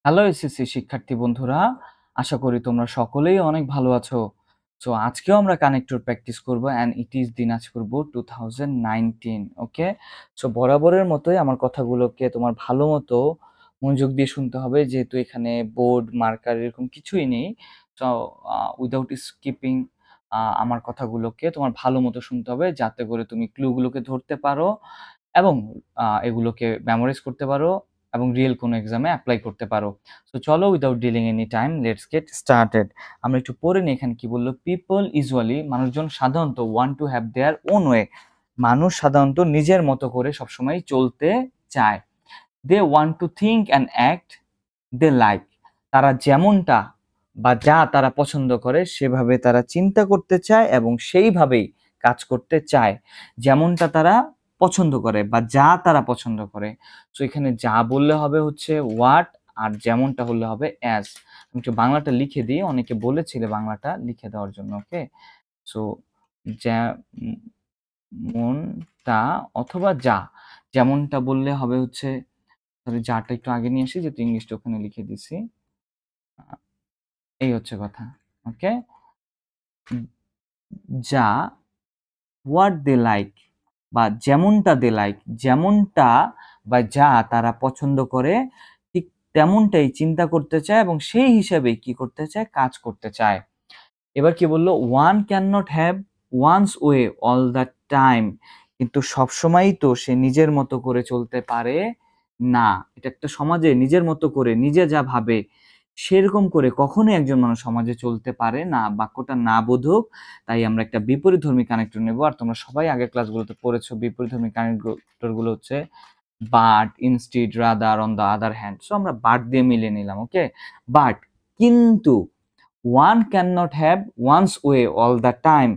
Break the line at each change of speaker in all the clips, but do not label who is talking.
Hello SSC শিক্ষার্থী বন্ধুরা, আশা করি তোমরা সকলেই অনেক ভালো আছো। সো আজকেও আমরা কানেক্টর প্র্যাকটিস করব and it is Dinajpur board 2019। Okay, so বরাবরের মতোই আমার কথাগুলোকে তোমার ভালো মতো মনোযোগ দিয়ে শুনতে হবে, যেহেতু এখানে বোর্ড মার্কার এরকম কিছুই নেই। সো উইদাউট স্কিপিং আমার কথাগুলোকে তোমার ভালো মতো শুনতে হবে, যাতে করে তুমি ক্লুগুলোকে ধরতে পারো এবং এগুলোকে মেমোরাইজ করতে পারো এবং রিয়েল কোনো এক্সামে অ্যাপ্লাই করতে পারো। সো চলো, without dealing any time, let's get started. আমরা একটু পড়ে নিই এখানে কি বললো। পিপল ইউজুয়ালি, মানুষজন সাধারণত, want to have their own way, মানুষ সাধারণত নিজের মতো করে সবসময় চলতে চায়। They want to think and act they like, তারা যেমনটা বা যা তারা পছন্দ করে সেভাবে তারা চিন্তা করতে চায় এবং সেইভাবেই কাজ করতে চায়, যেমনটা তারা পছন্দ করে বা যা তারা পছন্দ করে। সো এখানে যা বললে হবে হচ্ছে হোয়াট, আর যেমনটা হলে হবে অ্যাজ। আমি একটু বাংলাটা লিখে দিই, অনেকে বলেছিলে বাংলাটা লিখে দেওয়ার জন্য। ওকে, সো যেমনটা অথবা যা, যেমনটা বললে হবে হচ্ছে, সরি যাটা একটু আগে নিয়ে আসি, যেহেতু ইংলিশটা ওখানে লিখে দিছি। এই হচ্ছে কথা। ওকে, যা, হোয়াট দে লাইক, বা যেমনটা দে লাইক, যেমনটা বা যা তারা পছন্দ করে ঠিক তেমনটাই চিন্তা করতে চায় এবং সেই হিসাবে কি করতে চায়, কাজ করতে চায়। এবার কি বললো, one can not have one's way all the time, কিন্তু সবসময়ই তো সে নিজের মতো করে চলতে পারে না। এটা একটা সমাজে নিজের মতো করে নিজে যা ভাবে সেরকম করে কখনোই একজন মানুষ সমাজে চলতে পারে না। বাক্যটা না বোধক, তাই আমরা একটা বিপরীতধর্মী কানেক্টর নেব। আর তোমরা সবাই আগের ক্লাসগুলোতে পড়েছো বিপরীতধর্মী কানেক্টর গুলো হচ্ছে but, instead, rather, on the other hand. So আমরা বাট দিয়ে মিলিয়ে নিলাম। ওকে, বাট, কিন্তু, one can not have one's way all the time,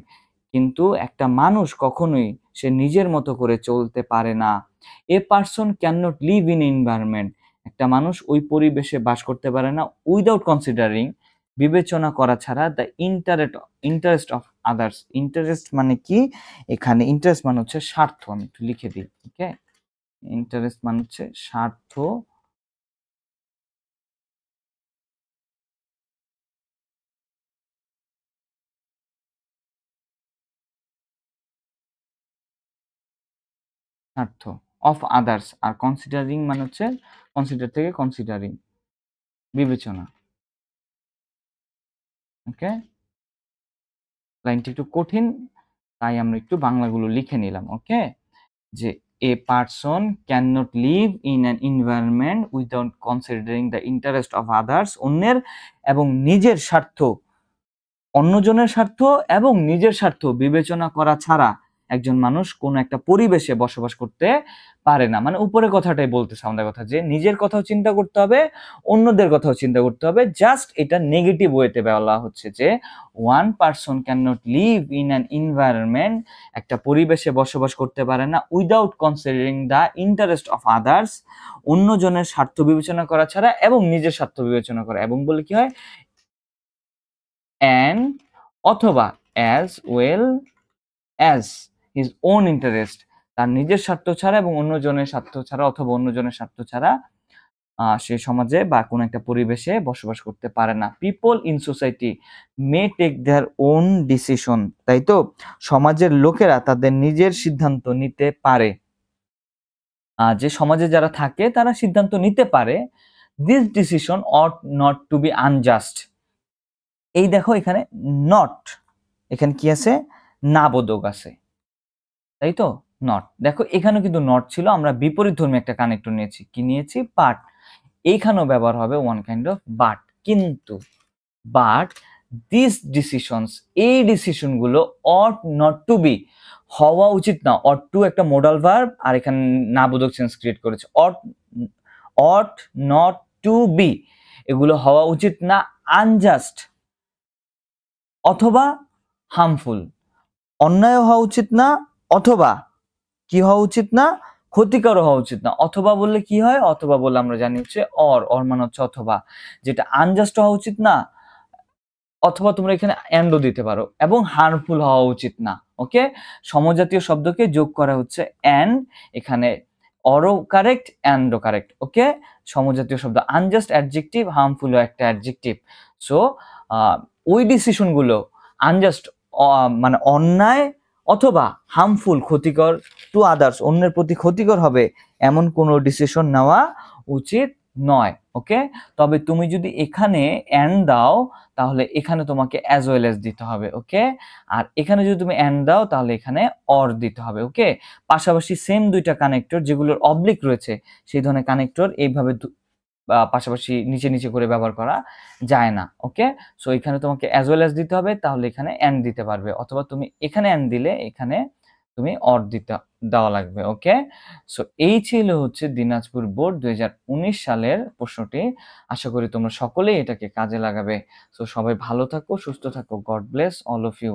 কিন্তু একটা মানুষ কখনোই সে নিজের মতো করে চলতে পারে না। A person can not live in environment, একটা মানুষ ওই পরিবেশে বাস করতে পারে না উইদাউট কনসিডারিং, বিবেচনা করা ছাড়া, the interest of others. Interest মানে কি, এখানে ইন্টারেস্ট মানে হচ্ছে স্বার্থ। আমি একটু লিখে দিই। ওকে, ইন্টারেস্ট মানে হচ্ছে স্বার্থ, স্বার্থ অফ আদার্স। আর কনসিডারিং মানে হচ্ছে কনসিডার থেকে কনসিডারিং, বিবেচনা। ওকে, লাইনটি একটু কঠিন, তাই আমরা একটু বাংলাগুলো লিখে নিলাম। ওকে, যে a person can not live in an environment without considering the interest of others, অন্যের এবং নিজের স্বার্থ, অন্যজনের স্বার্থ এবং নিজের স্বার্থ বিবেচনা করা ছাড়া একজন মানুষ কোনো একটা পরিবেশে বসবাস করতে পারে না। মানে উপরের কথাটাই বলতেছে আমাদের কথা, যে নিজের কথাও চিন্তা করতে হবে, অন্যদের কথাও চিন্তা করতে হবে। জাস্ট এটা নেগেটিভ ওয়েতে বলা হচ্ছে যে one person can not live in an environment, একটা পরিবেশে বসবাস করতে পারে না without considering the interest of others, অন্যজনের স্বার্থ বিবেচনা করা ছাড়া এবং নিজের স্বার্থ বিবেচনা করা। এবং বলে কি হয়, and অথবা as well as his own interest, তার নিজের স্বার্থ ছাড়া এবং অন্যজনের স্বার্থ ছাড়া অথবা অন্যজনের স্বার্থ ছাড়া সে সমাজে বা কোনো একটা পরিবেশে বসবাস করতে পারে না। People in society may take their own decision, তাই তো সমাজের লোকেরা তাদের নিজের সিদ্ধান্ত নিতে পারে। যে সমাজে যারা থাকে তারা সিদ্ধান্ত নিতে পারে। This decision ought not to be unjust, এই দেখো এখানে নট, এখানে কি আছে, না বোধক আছে, তাই তো, নট। দেখো এখানেও কিন্তু নট ছিল, আমরা বিপরীত ধর্মী একটা কানেক্টর নিয়েছি। কি নিয়েছি, বাট। এইখানেও ব্যবহার হবে ওয়ান কাইন্ড অফ বাট, কিন্তু। বাট দিস ডিসিশনস, এই ডিসিশন গুলো অট নট টু বি, হওয়া উচিত না। অট টু একটা মোডাল ভার্ব, আর এখানে না বোধক সেন্স ক্রিয়েট করেছে। অট নট টু বি, এগুলো হওয়া উচিত না আনজাস্ট অথবা হার্মফুল, অন্যায় হওয়া উচিত না, অথবা কি হওয়া উচিত না, ক্ষতিকর হওয়া উচিত না। অথবা বললে কি হয়, অথবা বললে আমরা জানি হচ্ছে অর মানে হচ্ছে অথবা, যেটা আনজাস্ট হওয়া উচিত না, অথবা তোমরা এখানে এন্ডও দিতে পারো, এবং হার্মফুল হওয়া উচিত না। ওকে, সমজাতীয় শব্দকে যোগ করা হচ্ছে এন্ড, এখানে অরও কারেক্ট, অ্যান্ডও কারেক্ট। ওকে, সমজাতীয় শব্দ। আনজাস্ট অ্যাডজেক্টিভ, হার্মফুলও একটা অ্যাডজেক্টিভ। সো ওই ডিসিশনগুলো আনজাস্ট, মানে অন্যায় অথবা হার্মফুল, ক্ষতিকর টু আদার্স, অন্যের প্রতি ক্ষতিকর হবে এমন কোনো ডিসিশন নেওয়া উচিত নয়। ওকে, তবে তুমি যদি এখানে অ্যান্ড দাও তাহলে এখানে তোমাকে অ্যাজ ওয়েল অ্যাজ দিতে হবে। ওকে, আর এখানে যদি তুমি অ্যান্ড দাও তাহলে এখানে অর দিতে হবে। ওকে, পাশাপাশি সেম দুইটা কানেক্টর যেগুলোর অবলিক রয়েছে সেই ধরনের কানেক্টর এইভাবে পাশাপাশি নিচে নিচে করে ব্যবহার করা যায় না। ওকে, সো এখানে তোমাকে অ্যাজ ওয়েল অ্যাজ দিতে হবে, তাহলে এখানে অ্যান্ড দিতে পারবে, অথবা তুমি এখানে অ্যান্ড দিলে এখানে তুমি অর দেওয়া লাগবে। ওকে, সো এই ছিল হচ্ছে দিনাজপুর বোর্ড 2019 সালের প্রশ্নটি। আশা করি তোমরা সকলেই এটাকে কাজে লাগাবে। সো সবাই ভালো থাকো, সুস্থ থাকো। God bless all of you.